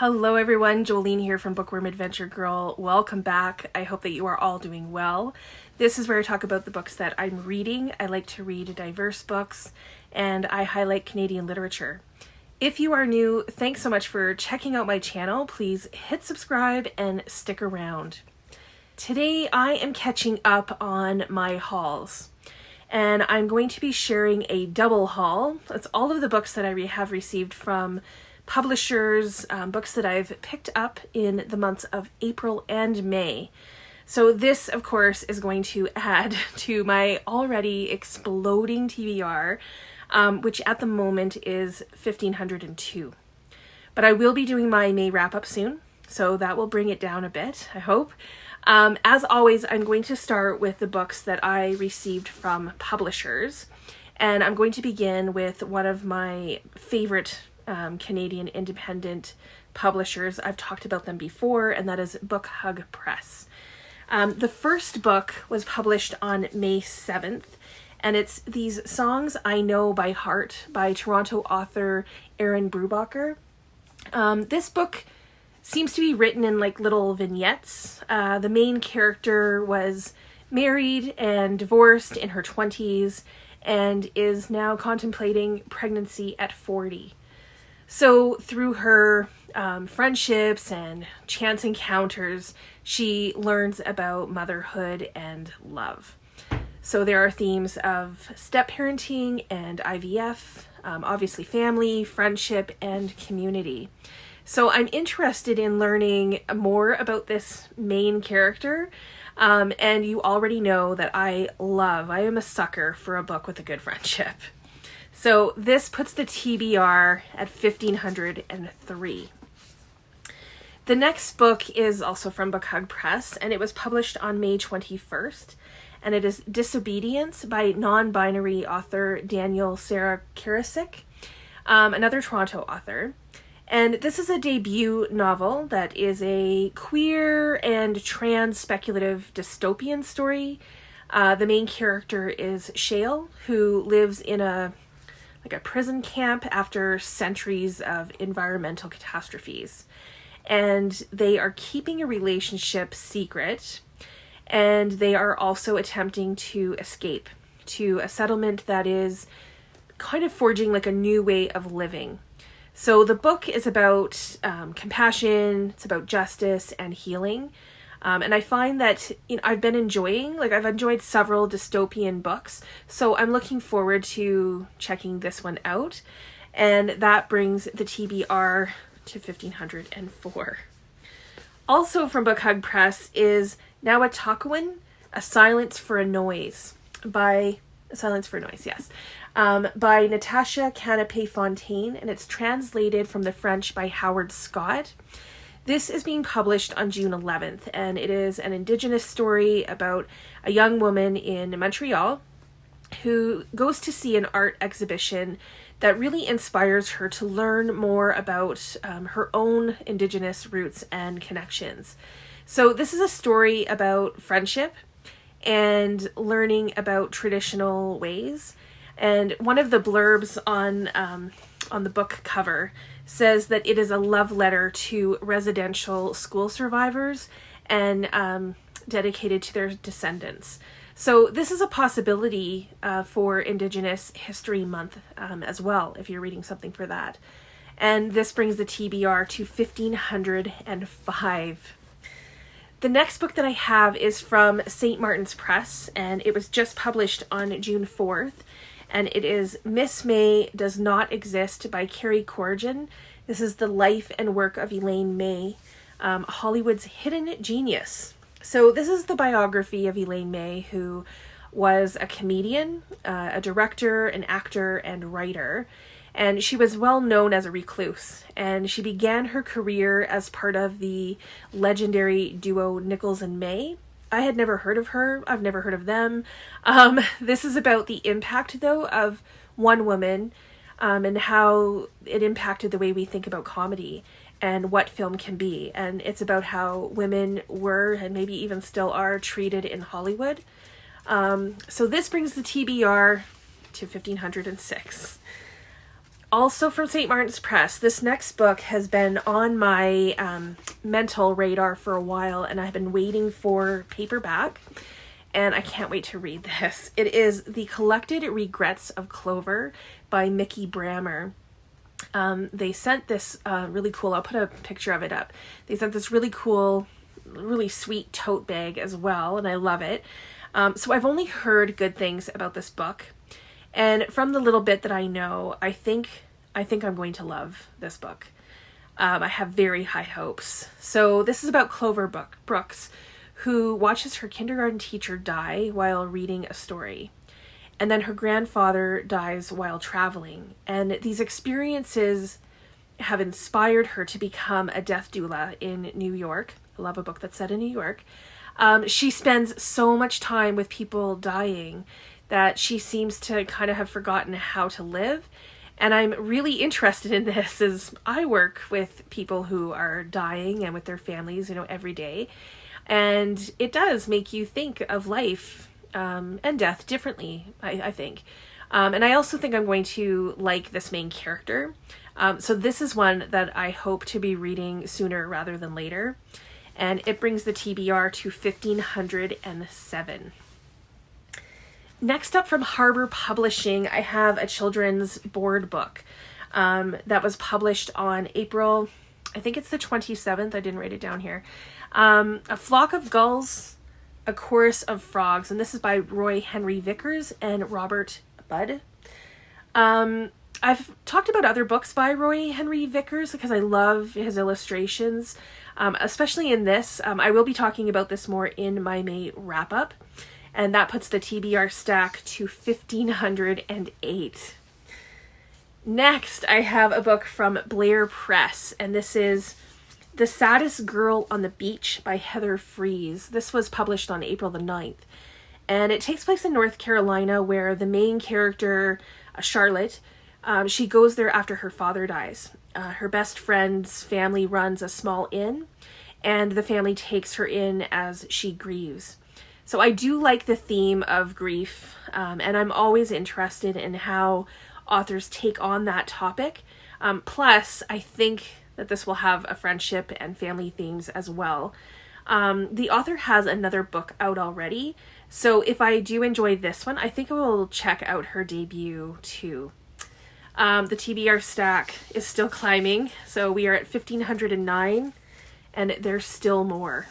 Hello everyone, Jolene here from Bookworm Adventure Girl. Welcome back. I hope that you are all doing well. This is where I talk about the books that I'm reading. I like to read diverse books and I highlight Canadian literature. If you are new, thanks so much for checking out my channel. Please hit subscribe and stick around. Today I am catching up on my hauls. And I'm going to be sharing a double haul. That's all of the books that I have received from publishers, books that I've picked up in the months of April and May. So this, of course, is going to add to my already exploding TBR, which at the moment is 1,502. But I will be doing my May wrap-up soon, so that will bring it down a bit, I hope. As always, I'm going to start with the books that I received from publishers, and I'm going to begin with one of my favorite Canadian independent publishers. I've talked about them before, and that is Harbour Press. The first book was published on May 7th, and it's These Songs I Know by Heart by Toronto author Erin Brubacher. This book seems to be written in like little vignettes. The main character was married and divorced in her 20s and is now contemplating pregnancy at 40. So through her friendships and chance encounters, she learns about motherhood and love. So there are themes of step-parenting and IVF, obviously family, friendship, and community. So I'm interested in learning more about this main character, and you already know that I am a sucker for a book with a good friendship. So this puts the TBR at 1,503. The next book is also from Harbour Press, and it was published on May 21st, and it is Disobedience by non-binary author Daniel Sarah Karasik, another Toronto author. And this is a debut novel that is a queer and trans speculative dystopian story. The main character is Shale, who lives in a prison camp after centuries of environmental catastrophes. And they are keeping a relationship secret, and they are also attempting to escape to a settlement that is kind of forging like a new way of living. So the book is about compassion, it's about justice and healing. And I find that I've enjoyed several dystopian books, so I'm looking forward to checking this one out. And that brings the TBR to 1,504. Also from Harbour Press is Nauetakuan, A Silence for a Noise by Natasha, Kanape, Fontaine, and it's translated from the French by Howard Scott. This is being published on June 11th, and it is an Indigenous story about a young woman in Montreal who goes to see an art exhibition that really inspires her to learn more about her own Indigenous roots and connections. So this is a story about friendship and learning about traditional ways. And one of the blurbs on the book cover says that it is a love letter to residential school survivors and dedicated to their descendants. So this is a possibility for Indigenous History Month as well, if you're reading something for that. And this brings the TBR to 1,505. The next book that I have is from St. Martin's Press, and it was just published on June 4th. And it is Miss May Does Not Exist by Carrie Courogen. This is the life and work of Elaine May, Hollywood's hidden genius. So this is the biography of Elaine May, who was a comedian, a director, an actor, and writer. And she was well known as a recluse. And she began her career as part of the legendary duo Nichols and May. I had never heard of her. I've never heard of them. This is about the impact, though, of one woman and how it impacted the way we think about comedy and what film can be. And it's about how women were, and maybe even still are, treated in Hollywood. So this brings the TBR to 1,506. Also from St. Martin's Press, this next book has been on my mental radar for a while, and I've been waiting for paperback, and I can't wait to read this. It is The Collected Regrets of Clover by Mikki Brammer. They sent this really cool, I'll put a picture of it up. They sent this really cool, really sweet tote bag as well, and I love it. So I've only heard good things about this book. And from the little bit that I know, I think I'm going to love this book. I have very high hopes. So this is about Clover Brooks, who watches her kindergarten teacher die while reading a story. And then her grandfather dies while traveling. And these experiences have inspired her to become a death doula in New York. I love a book that's set in New York. She spends so much time with people dying that she seems to kind of have forgotten how to live. And I'm really interested in this as I work with people who are dying and with their families, every day. And it does make you think of life and death differently, I think. And I also think I'm going to like this main character. So this is one that I hope to be reading sooner rather than later. And it brings the TBR to 1,507. Next up from Harbour Publishing, I have a children's board book that was published on April, I think it's the 27th, I didn't write it down here. A Flock of Gulls, A Chorus of Frogs, and this is by Roy Henry Vickers and Robert Budd. I've talked about other books by Roy Henry Vickers because I love his illustrations, especially in this. I will be talking about this more in my May wrap-up. And that puts the TBR stack to 1,508. Next, I have a book from Blair Press, and this is The Saddest Girl on the Beach by Heather Frese. This was published on April the 9th. And it takes place in North Carolina, where the main character, Charlotte, she goes there after her father dies. Her best friend's family runs a small inn, and the family takes her in as she grieves. So I do like the theme of grief, and I'm always interested in how authors take on that topic. Plus, I think that this will have a friendship and family themes as well. The author has another book out already, so if I do enjoy this one, I think I will check out her debut too. The TBR stack is still climbing, so we are at 1,509, and there's still more.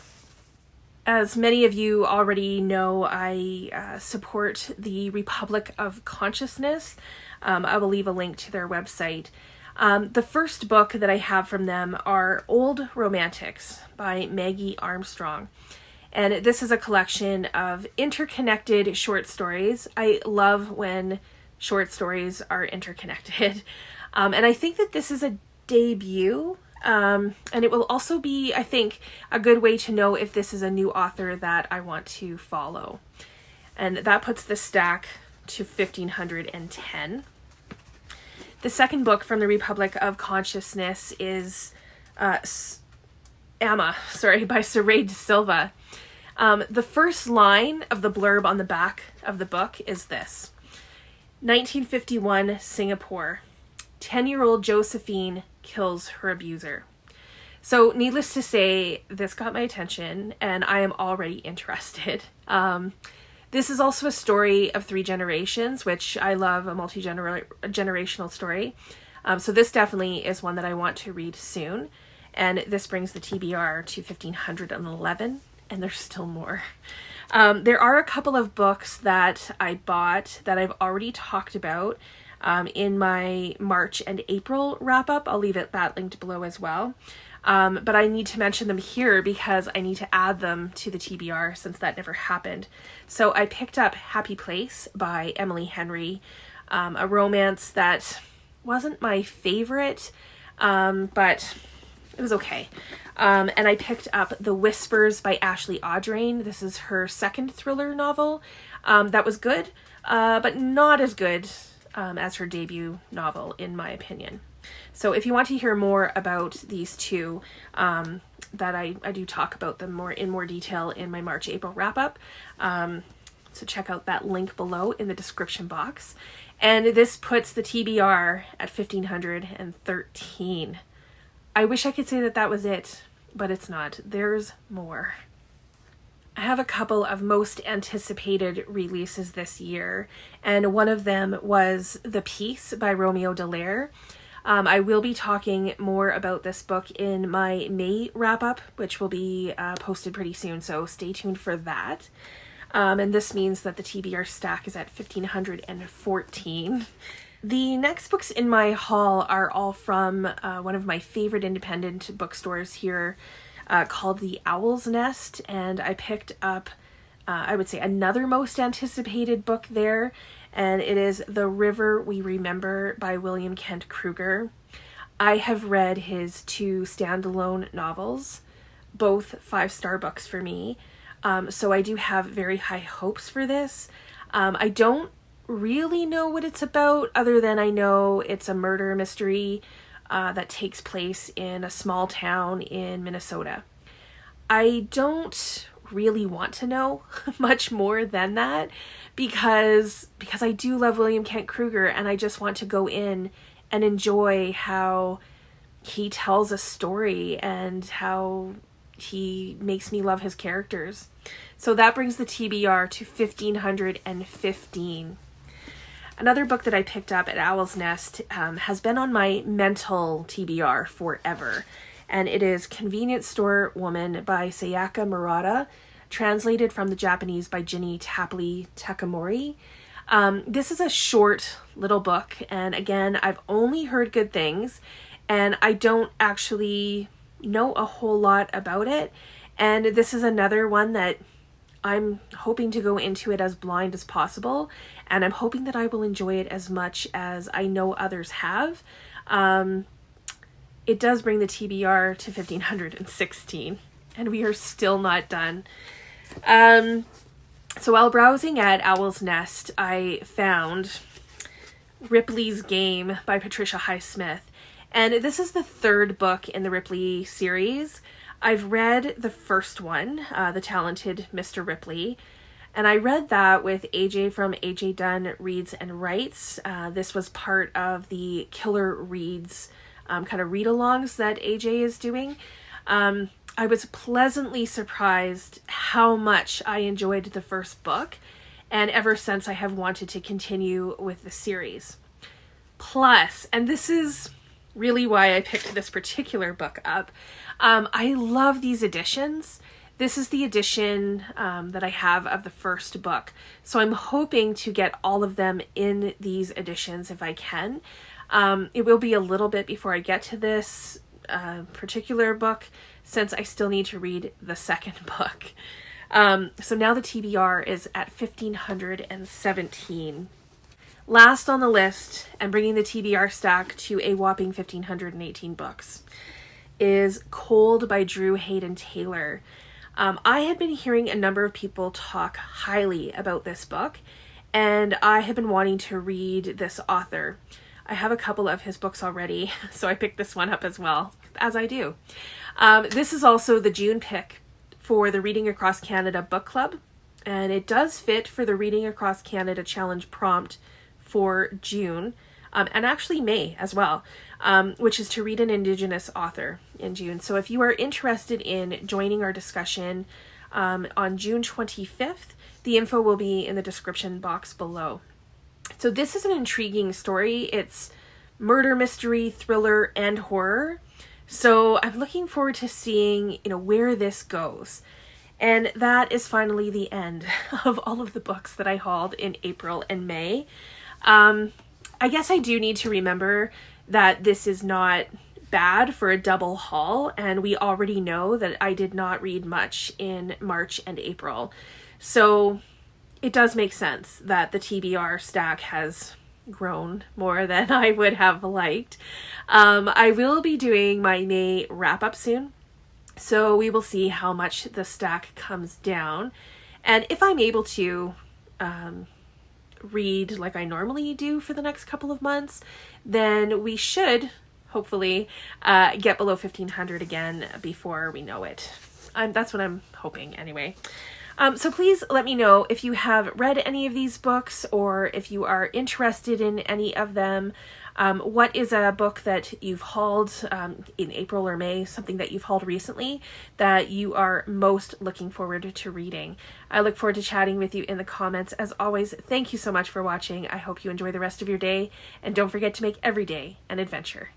As many of you already know, I support the Republic of Consciousness. I will leave a link to their website. The first book that I have from them are Old Romantics by Maggie Armstrong. And this is a collection of interconnected short stories. I love when short stories are interconnected. And I think that this is a debut. And it will also be, I think, a good way to know if this is a new author that I want to follow. And that puts the stack to 1,510. The second book from the Republic of Consciousness is Amma, by Saray De Silva. The first line of the blurb on the back of the book is this: 1951, Singapore. 10-year-old Josephine kills her abuser. So needless to say, this got my attention and I am already interested. This is also a story of 3 generations, which I love, a multi-generational story. So this definitely is one that I want to read soon. And this brings the TBR to 1,511, and there's still more. There are a couple of books that I bought that I've already talked about in my March and April wrap-up. I'll leave that linked below as well. But I need to mention them here because I need to add them to the TBR since that never happened. So I picked up Happy Place by Emily Henry, a romance that wasn't my favorite, but it was okay. And I picked up The Whispers by Ashley Audrain. This is her second thriller novel. That was good, but not as good as her debut novel, in my opinion. So if you want to hear more about these two, that I do talk about them in more detail in my March-April wrap-up. So check out that link below in the description box. And this puts the TBR at 1,513. I wish I could say that that was it, but it's not. There's more. I have a couple of most anticipated releases this year, and one of them was The Peace by Romeo Dallaire. I will be talking more about this book in my May wrap-up, which will be posted pretty soon, so stay tuned for that. And this means that the TBR stack is at 1,514. The next books in my haul are all from one of my favorite independent bookstores here, called The Owl's Nest, and I picked up, I would say, another most anticipated book there, and it is The River We Remember by William Kent Kruger. I have read his 2 standalone novels, both 5-star books for me, so I do have very high hopes for this. I don't really know what it's about, other than I know it's a murder mystery that takes place in a small town in Minnesota. I don't really want to know much more than that because I do love William Kent Kruger, and I just want to go in and enjoy how he tells a story and how he makes me love his characters. So that brings the TBR to 1,515. Another book that I picked up at Owl's Nest has been on my mental TBR forever, and it is Convenience Store Woman by Sayaka Murata, translated from the Japanese by Ginny Tapley Takamori. This is a short little book, and again, I've only heard good things, and I don't actually know a whole lot about it, and this is another one that I'm hoping to go into it as blind as possible, and I'm hoping that I will enjoy it as much as I know others have. It does bring the TBR to 1,516, and we are still not done. So while browsing at Owl's Nest, I found Ripley's Game by Patricia Highsmith, and this is the 3rd book in the Ripley series. I've read the first one, The Talented Mr. Ripley, and I read that with AJ from AJ Dunn Reads and Writes. This was part of the Killer Reads kind of read-alongs that AJ is doing. I was pleasantly surprised how much I enjoyed the first book, and ever since I have wanted to continue with the series. Plus, and this is really why I picked this particular book up, I love these editions. This is the edition that I have of the first book, so I'm hoping to get all of them in these editions if I can. It will be a little bit before I get to this particular book, since I still need to read the second book. So now the TBR is at 1,517. Last on the list, and bringing the TBR stack to a whopping 1,518 books, is Cold by Drew Hayden Taylor. I had been hearing a number of people talk highly about this book, and I have been wanting to read this author. I have a couple of his books already, so I picked this one up as well, as I do. This is also the June pick for the Reading Across Canada Book Club, and it does fit for the Reading Across Canada Challenge prompt for June, and actually May as well, which is to read an Indigenous author in June. So if you are interested in joining our discussion on June 25th, the info will be in the description box below. So this is an intriguing story. It's murder, mystery, thriller, and horror. So I'm looking forward to seeing, where this goes. And that is finally the end of all of the books that I hauled in April and May. I guess I do need to remember that this is not bad for a double haul, and we already know that I did not read much in March and April. So it does make sense that the TBR stack has grown more than I would have liked. I will be doing my May wrap-up soon, so we will see how much the stack comes down. And if I'm able to read like I normally do for the next couple of months, then we should hopefully get below 1,500 again before we know it. That's what I'm hoping anyway. So please let me know if you have read any of these books or if you are interested in any of them. What is a book that you've hauled in April or May, something that you've hauled recently that you are most looking forward to reading? I look forward to chatting with you in the comments. As always, thank you so much for watching. I hope you enjoy the rest of your day, and don't forget to make every day an adventure.